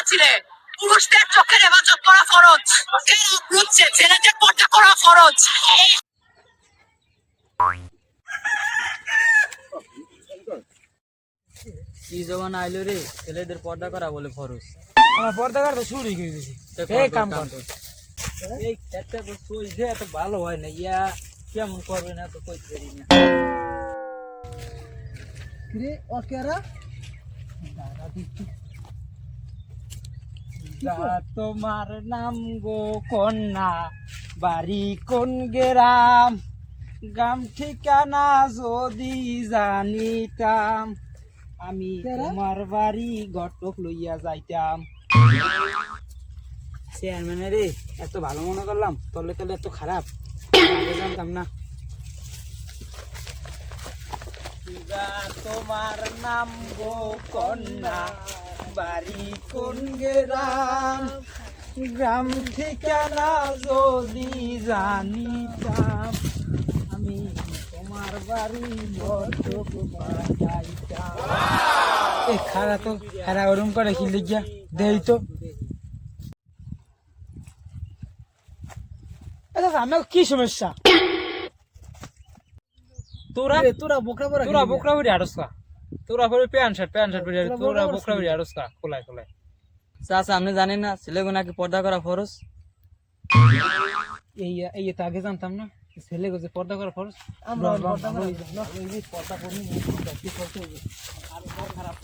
ছিলে পুরুষদের চোখের হেফাজত করা ফরজ, কেন বুঝছে ছেলেদের পর্দা করা ফরজ। কি জবান আইলো রে, ছেলেদের পর্দা করা বলে ফরজ। আমার পর্দা করা তো শুরুই করে দিয়েছি। এই কাম কর, এই একটা তো সুই দে, এত ভালো হয় না, ইয়া কেমন করবে না তো কইতে পারি না। রে ওকেরা দাদা দিচ্ছি, তোমার নাম গো কন্যা, বাড়ি কোন গ্রাম, গ্রাম ঠিকানা যদি জানিতাম, আমি তোমার বাড়ি ঘটক লইয়া যাইতাম। চেয়ারম্যান রে, এত ভালো মনে করলাম, তলে তলে এত খারাপ, আগে জানতাম না। তোমার নাম গো কন্যা, বাড়ি কোন গ্রাম, গ্রাম ঠিকানা যদি জানিতাম, আমি তোমার বাড়ি ঘটক যাইতাম। এই খারা তো খারা ওরম করে কি লিখিয়া দেই তো। আমার কি সমস্যা? তোরা তোরা বোকরা পরা, তোরা বকরা বড়ি আড়সকা, তোরা পরে প্যান্ট শার্ট পরে তোরা বকরা বড়ি আড়সকা খোলায় খোলায়। চাচা আপনি জানেন না ছেলেগুলো নাকি পর্দা করা ফরজ? এই তো আগে জানতাম না, ছেলে যে পর্দা করা ফরজ। আমরা পর্দা করি, পর্দা করি, আর খারাপ